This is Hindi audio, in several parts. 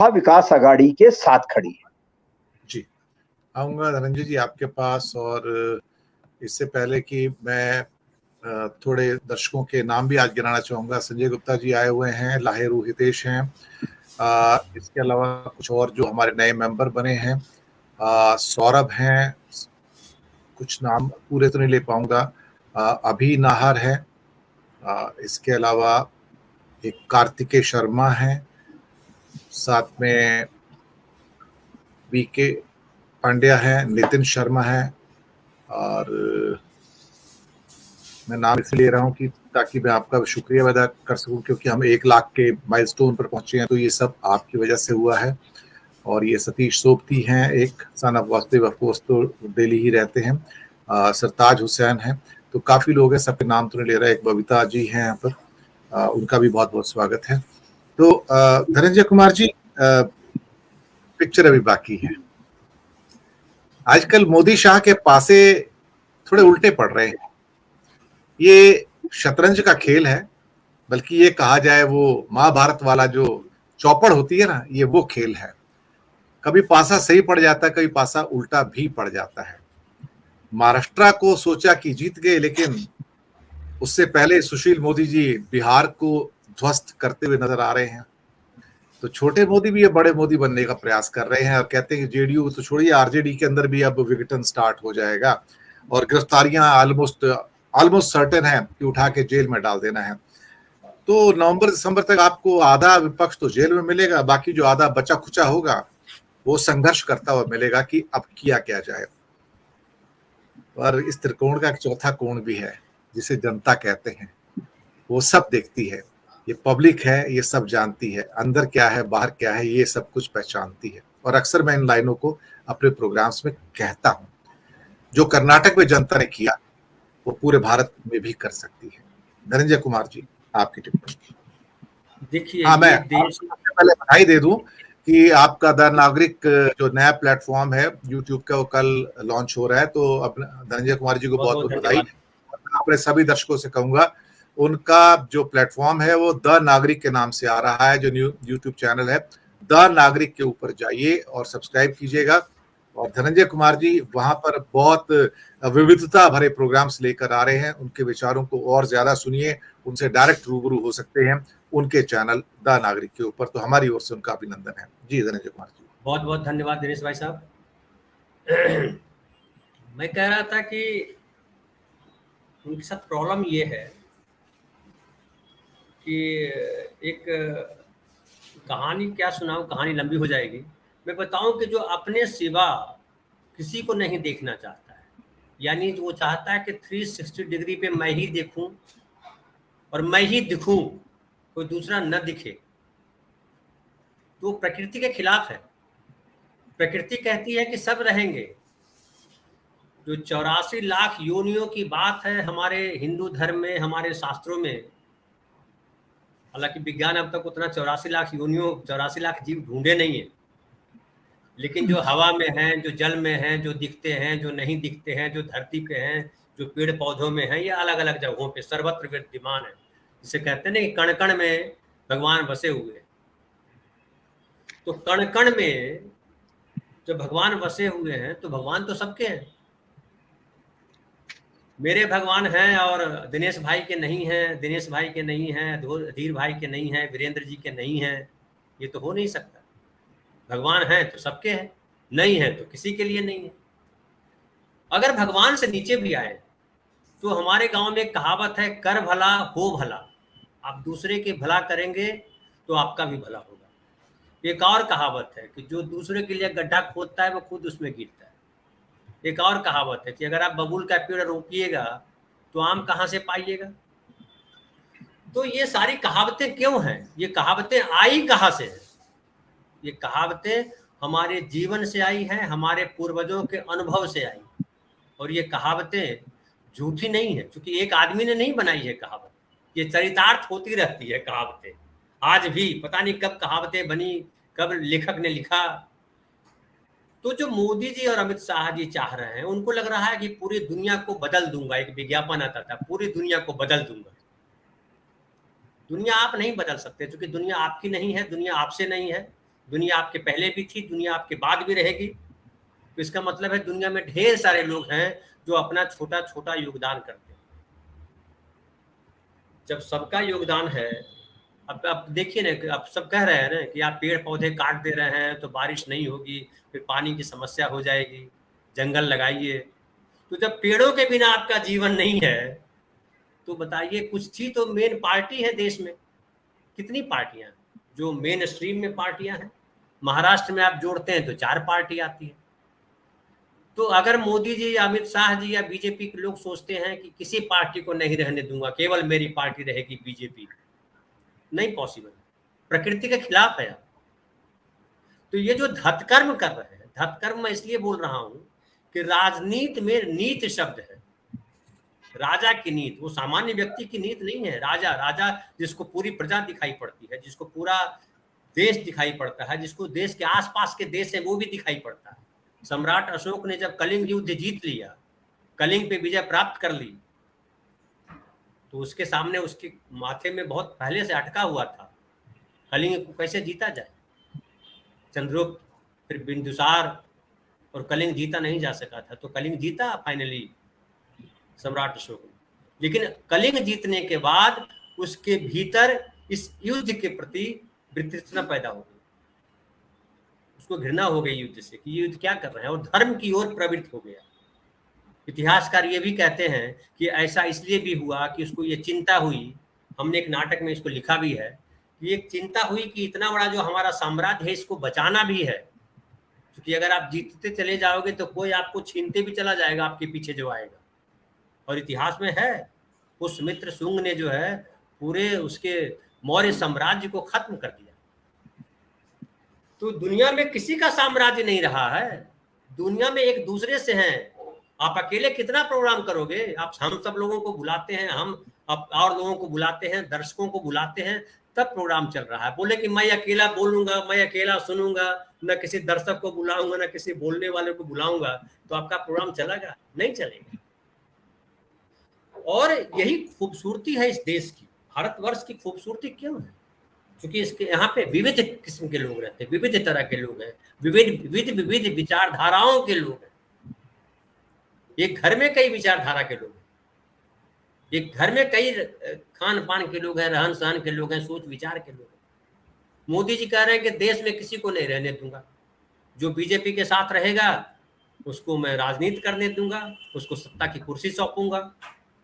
विकास आघाड़ी के साथ खड़ी है। जी, आऊंगा धनंजय जी आपके पास। और इससे पहले कि मैं थोड़े दर्शकों के नाम भी आज गिनाना चाहूंगा। संजय गुप्ता जी आए हुए हैं, लाहेरू हितेश हैं, इसके अलावा कुछ और जो हमारे नए मेंबर बने हैं, सौरभ हैं, कुछ नाम पूरे तो नहीं ले पाऊंगा, अभी नाहर है, इसके अलावा एक कार्तिकेय शर्मा है, साथ में बीके पांड्या है, नितिन शर्मा है। और मैं नाम इसलिए ले रहा हूँ कि ताकि मैं आपका शुक्रिया अदा कर सकूं, क्योंकि हम 1 लाख के माइलस्टोन पर पहुंचे हैं, तो ये सब आपकी वजह से हुआ है। और ये सतीश सोबती हैं, एक son of Vasudev, of course तो दिल्ली ही रहते हैं, सरताज हुसैन है। तो काफ़ी लोग हैं, सबके नाम तो नहीं ले रहा। एक बबीता जी हैं यहाँ पर, उनका भी बहुत बहुत स्वागत है। तो धनंजय कुमार जी, पिक्चर अभी बाकी है। आजकल मोदी शाह के पासे थोड़े उल्टे पड़ रहे हैं। ये शतरंज का खेल है, बल्कि ये कहा जाए वो महाभारत वाला जो चौपड़ होती है ना, ये वो खेल है। कभी पासा सही पड़ जाता है, कभी पासा उल्टा भी पड़ जाता है। महाराष्ट्र को सोचा कि जीत गए, लेकिन उससे पहले सुशील मोदी जी बिहार को ध्वस्त करते हुए नजर आ रहे हैं। तो छोटे मोदी भी ये बड़े मोदी बनने का प्रयास कर रहे हैं और कहते हैं कि जेडीयू तो छोड़िए, आरजेडी के अंदर भी अब विघटन स्टार्ट हो जाएगा और गिरफ्तारियां ऑलमोस्ट सर्टेन है कि उठा के जेल में डाल देना है। तो नवंबर दिसंबर तक आपको आधा विपक्ष तो जेल में मिलेगा, बाकी जो आधा बचा खुचा होगा वो संघर्ष करता हुआ मिलेगा कि अब किया क्या जाए। पर इस त्रिकोण का एक चौथा कोण भी है, जिसे जनता कहते हैं। वो सब देखती है, ये पब्लिक है, ये सब जानती है, अंदर क्या है बाहर क्या है ये सब कुछ पहचानती है। और अक्सर मैं इन लाइनों को अपने प्रोग्राम्स में कहता हूं, जो कर्नाटक में जनता ने किया वो पूरे भारत में भी कर सकती है। धनंजय कुमार जी, आपकी टिप्पणी। देखिए, हाँ, मैं सबसे पहले बधाई दे दूं कि आपका द नागरिक जो नया प्लेटफॉर्म है यूट्यूब का, वो कल लॉन्च हो रहा है। तो अपने धनंजय कुमार जी को बहुत बहुत बधाई। अपने सभी दर्शकों से कहूंगा, उनका जो प्लेटफॉर्म है वो द नागरिक के नाम से आ रहा है, जो यूट्यूब चैनल है द नागरिक के ऊपर जाइए और सब्सक्राइब कीजिएगा। और धनंजय कुमार जी वहां पर बहुत विविधता भरे प्रोग्राम्स लेकर आ रहे हैं। उनके विचारों को और ज्यादा सुनिए, उनसे डायरेक्ट रूबरू हो सकते हैं उनके चैनल द नागरिक के ऊपर। तो हमारी ओर से उनका अभिनंदन है। जी धनंजय कुमार जी, बहुत बहुत धन्यवाद दिनेश भाई साहब। मैं कह रहा था कि उनके साथ प्रॉब्लम ये है कि एक कहानी क्या सुनाऊं, कहानी लंबी हो जाएगी। मैं बताऊं कि जो अपने सिवा किसी को नहीं देखना चाहता है, यानी वो चाहता है कि 360 डिग्री पे मैं ही देखूं और मैं ही दिखूं, कोई दूसरा न दिखे, तो प्रकृति के खिलाफ है। प्रकृति कहती है कि सब रहेंगे। जो 84 लाख योनियों की बात है हमारे हिंदू धर्म में, हमारे शास्त्रों में, हालांकि विज्ञान अब तक उतना 84 लाख योनियों, 84 लाख जीव ढूंढे नहीं है, लेकिन जो हवा में हैं, जो जल में हैं, जो दिखते हैं, जो नहीं दिखते हैं, जो धरती पे हैं, जो पेड़ पौधों में हैं, ये अलग अलग जगहों पे सर्वत्र विद्यमान है। जिसे कहते हैं ना कि कण कण में भगवान बसे हुए हैं। तो कण कण में जब भगवान बसे हुए हैं तो भगवान तो सबके हैं। मेरे भगवान हैं और दिनेश भाई के नहीं हैं, दिनेश भाई के नहीं हैं, धीर भाई के नहीं हैं, वीरेंद्र जी के नहीं हैं, ये तो हो नहीं सकता। भगवान है तो सबके हैं, नहीं है तो किसी के लिए नहीं है। अगर भगवान से नीचे भी आए तो हमारे गांव में एक कहावत है, कर भला हो भला। आप दूसरे के भला करेंगे तो आपका भी भला होगा। एक और कहावत है कि जो दूसरे के लिए गड्ढा खोदता है वो खुद उसमें गिरता है। एक और कहावत है कि अगर आप बबूल का पेड़ रोपिएगा तो आम कहाँ से पाइएगा। तो ये सारी कहावतें क्यों हैं? ये कहावतें आई कहाँ से हैं? ये कहावतें हमारे जीवन से आई हैं, हमारे पूर्वजों के अनुभव से आई। और ये कहावतें झूठी नहीं है, क्योंकि एक आदमी ने नहीं बनाई है कहावत। ये चरितार्थ होती रहती है कहावतें। आज भी पता नहीं कब कहावतें बनी, कब लेखक ने लिखा। तो जो मोदी जी और अमित शाह जी चाह रहे हैं, उनको लग रहा है कि पूरी दुनिया को बदल दूंगा। एक विज्ञापन आता था, पूरी दुनिया को बदल दूंगा। दुनिया आप नहीं बदल सकते, क्योंकि दुनिया आपकी नहीं है, दुनिया आपसे नहीं है। दुनिया आपके पहले भी थी, दुनिया आपके बाद भी रहेगी। तो इसका मतलब है दुनिया में ढेर सारे लोग हैं जो अपना छोटा छोटा योगदान करते हैं। जब सबका योगदान है, अब देखिए ना, अब सब कह रहे हैं ना कि आप पेड़ पौधे काट दे रहे हैं तो बारिश नहीं होगी, फिर पानी की समस्या हो जाएगी, जंगल लगाइए। तो जब पेड़ों के बिना आपका जीवन नहीं है तो बताइए, कुछ थी तो मेन पार्टी है देश में। कितनी पार्टियां जो मेन स्ट्रीम में पार्टियां हैं, महाराष्ट्र में आप जोड़ते हैं तो 4 पार्टी आती है। तो अगर मोदी जी या अमित शाह जी या बीजेपी के लोग सोचते हैं कि किसी पार्टी को नहीं रहने दूंगा, केवल मेरी पार्टी रहेगी बीजेपी, नहीं पॉसिबल, प्रकृति के खिलाफ है। तो ये जो धतकर्म कर रहे हैं, धतकर्म मैं इसलिए बोल रहा हूं कि राजनीति में नीत शब्द है, राजा की नीत, वो सामान्य व्यक्ति की नीत नहीं है। राजा, राजा जिसको पूरी प्रजा दिखाई पड़ती है, जिसको पूरा देश दिखाई पड़ता है, जिसको देश के आसपास के देश है वो भी दिखाई पड़ता है। सम्राट अशोक ने जब कलिंग युद्ध जीत लिया, कलिंग पे विजय प्राप्त कर ली, तो उसके सामने उसके माथे में बहुत पहले से अटका हुआ था, कलिंग को कैसे जीता जाए। चंद्रगुप्त, फिर बिंदुसार, और कलिंग जीता नहीं जा सका था, तो कलिंग जीता फाइनली सम्राट अशोक ने। लेकिन कलिंग जीतने के बाद उसके भीतर इस युद्ध के प्रति वितृष्णा पैदा हो गई, उसको घृणा हो गई युद्ध से कि युद्ध क्या कर रहे हैं, और धर्म की ओर प्रवृत्त हो गया। इतिहासकार ये भी कहते हैं कि ऐसा इसलिए भी हुआ कि उसको ये चिंता हुई, हमने एक नाटक में इसको लिखा भी है, कि एक चिंता हुई कि इतना बड़ा जो हमारा साम्राज्य है इसको बचाना भी है, क्योंकि अगर आप जीतते चले जाओगे तो कोई आपको छीनते भी चला जाएगा आपके पीछे जो आएगा। और इतिहास में है, पुष्यमित्र शुंग ने जो है पूरे उसके मौर्य साम्राज्य को खत्म कर दिया। तो दुनिया में किसी का साम्राज्य नहीं रहा है, दुनिया में एक दूसरे से हैं। आप अकेले कितना प्रोग्राम करोगे? आप हम सब लोगों को बुलाते हैं, हम और लोगों को बुलाते हैं, दर्शकों को बुलाते हैं, तब प्रोग्राम चल रहा है। बोले कि मैं अकेला बोलूंगा, मैं अकेला सुनूंगा, न किसी दर्शक को बुलाऊंगा, न किसी बोलने वाले को बुलाऊंगा, तो आपका प्रोग्राम चलेगा? नहीं चलेगा। और यही खूबसूरती है इस देश की, भारतवर्ष की खूबसूरती क्यों है? क्योंकि इसके यहाँ पे विविध किस्म के लोग रहते हैं, विविध तरह के लोग हैं, विविध विचारधाराओं के लोग हैं। एक घर में कई विचारधारा के लोग हैं, एक घर में कई खान पान के लोग हैं, रहन सहन के लोग हैं, सोच विचार के लोग हैं। मोदी जी कह रहे हैं कि देश में किसी को नहीं रहने दूंगा, जो बीजेपी के साथ रहेगा उसको मैं राजनीति करने दूंगा, उसको सत्ता की कुर्सी सौंपूंगा,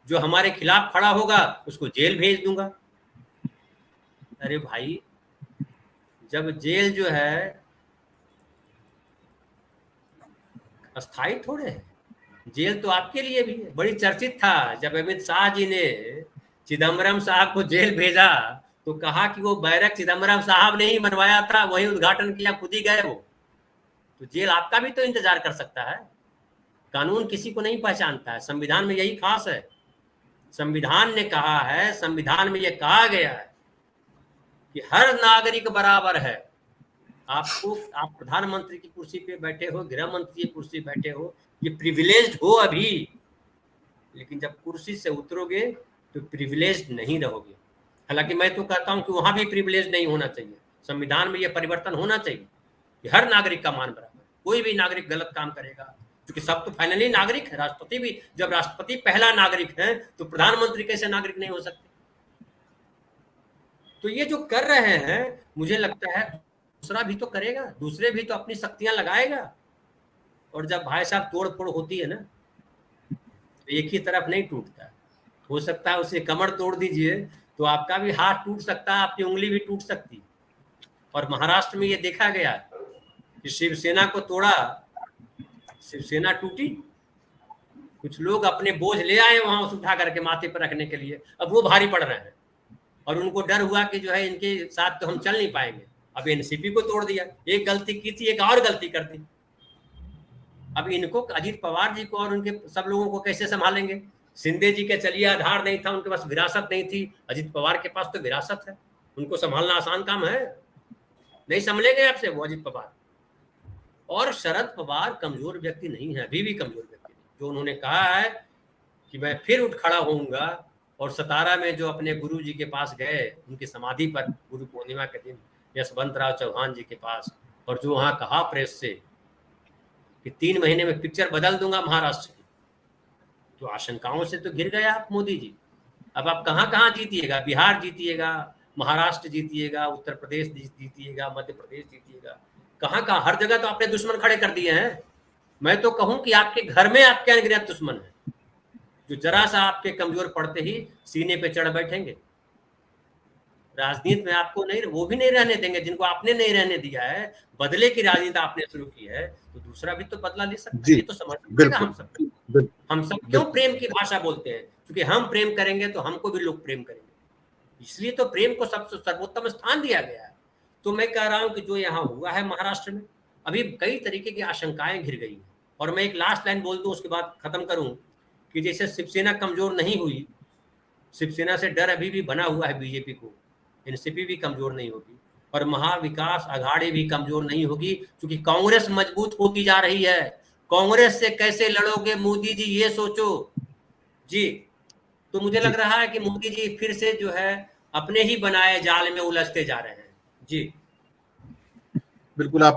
जो हमारे खिलाफ खड़ा होगा उसको जेल भेज दूंगा। अरे भाई, जब जेल जो है अस्थाई थोड़े है, जेल तो आपके लिए भी है। बड़ी चर्चित था जब अमित शाह जी ने चिदम्बरम साहब को जेल भेजा, तो कहा कि वो बैरक चिदम्बरम साहब ने ही बनवाया था, वही उद्घाटन किया, खुद ही गए वो। तो जेल आपका भी तो इंतजार कर सकता है। कानून किसी को नहीं पहचानता है, संविधान में यही खास है। संविधान ने कहा है, संविधान में यह कहा गया है कि हर नागरिक बराबर है। आपको, आप प्रधानमंत्री की कुर्सी पे बैठे हो, गृह मंत्री की कुर्सी बैठे हो, ये प्रिविलेज्ड हो अभी, लेकिन जब कुर्सी से उतरोगे तो प्रिविलेज्ड नहीं रहोगे। हालांकि मैं तो कहता हूं कि वहां भी प्रिविलेज नहीं होना चाहिए, संविधान में यह परिवर्तन होना चाहिए कि हर नागरिक का मान बराबर। कोई भी नागरिक गलत काम करेगा, क्योंकि सब तो फाइनली नागरिक है, राष्ट्रपति भी, जब राष्ट्रपति पहला नागरिक है तो प्रधानमंत्री कैसे नागरिक नहीं हो सकते? तो ये जो कर रहे हैं, मुझे लगता है दूसरा भी तो करेगा, दूसरे भी तो अपनी शक्तियां लगाएगा। और जब भाई साहब तोड़ फोड़ होती है ना, तो एक ही तरफ नहीं टूटता है। हो सकता है उसे कमर तोड़ दीजिए तो आपका भी हाथ टूट सकता है, आपकी उंगली भी टूट सकती है। और महाराष्ट्र में ये देखा गया कि शिवसेना को तोड़ा, शिवसेना टूटी। कुछ लोग अपने बोझ ले आए वहां उसे उठा करके माथे पर रखने के लिए, अब वो भारी पड़ रहे हैं और उनको डर हुआ कि जो है इनके साथ तो हम चल नहीं पाएंगे। अब एनसीपी को तोड़ दिया, एक गलती की थी, एक और गलती कर दी। अब इनको, अजीत पवार जी को और उनके सब लोगों को कैसे संभालेंगे? शिंदे जी के चलिए आधार नहीं था, उनके पास विरासत नहीं थी, अजीत पवार के पास तो विरासत है, उनको संभालना आसान काम है? नहीं संभलेंगे आपसे वो अजीत पवार। और शरद पवार कमजोर व्यक्ति नहीं है, अभी भी कमजोर व्यक्ति नहीं। जो उन्होंने कहा है कि मैं फिर उठ खड़ा होऊंगा, और 17 में जो अपने गुरु जी के पास गए, उनकी समाधि पर गुरु पूर्णिमा के दिन यशवंतराव चौहान जी के पास, और जो वहां कहा प्रेस से कि 3 महीने में पिक्चर बदल दूंगा महाराष्ट्र की, तो आशंकाओं से तो घिर गए आप मोदी जी। अब आप कहाँ कहाँ जीतिएगा? बिहार जीतिएगा, महाराष्ट्र जीतिएगा, उत्तर प्रदेश जीतिएगा, मध्य प्रदेश जीतिएगा, कहाँ कहाँ? हर जगह तो आपने दुश्मन खड़े कर दिए हैं। मैं तो कहूं कि आपके घर में आपके अनगिनत दुश्मन है, जो जरा सा आपके कमजोर पड़ते ही सीने पे चढ़ बैठेंगे। राजनीति में आपको नहीं, वो भी नहीं रहने देंगे जिनको आपने नहीं रहने दिया है। बदले की राजनीति आपने शुरू की है, तो दूसरा भी तो बदला ले सकता है। ये तो समझ लीजिएगा हम सब। हम सब क्यों प्रेम की भाषा बोलते हैं? क्योंकि हम प्रेम करेंगे तो हमको भी लोग प्रेम करेंगे, इसलिए तो प्रेम को सबसे सर्वोत्तम स्थान दिया गया है। तो मैं कह रहा हूं कि जो यहाँ हुआ है महाराष्ट्र में, अभी कई तरीके की आशंकाएं घिर गई हैं। और मैं एक लास्ट लाइन बोल दूं, उसके बाद खत्म करूं, कि जैसे शिवसेना कमजोर नहीं हुई, शिवसेना से डर अभी भी बना हुआ है बीजेपी को, एनसीपी भी कमजोर नहीं होगी, और महाविकास आघाड़ी भी कमजोर नहीं होगी, क्योंकि कांग्रेस मजबूत होती जा रही है। कांग्रेस से कैसे लड़ोगे मोदी जी, ये सोचो जी। तो मुझे लग रहा है कि मोदी जी फिर से जो है अपने ही बनाए जाल में उलझते जा रहे हैं जी। बिल्कुल आप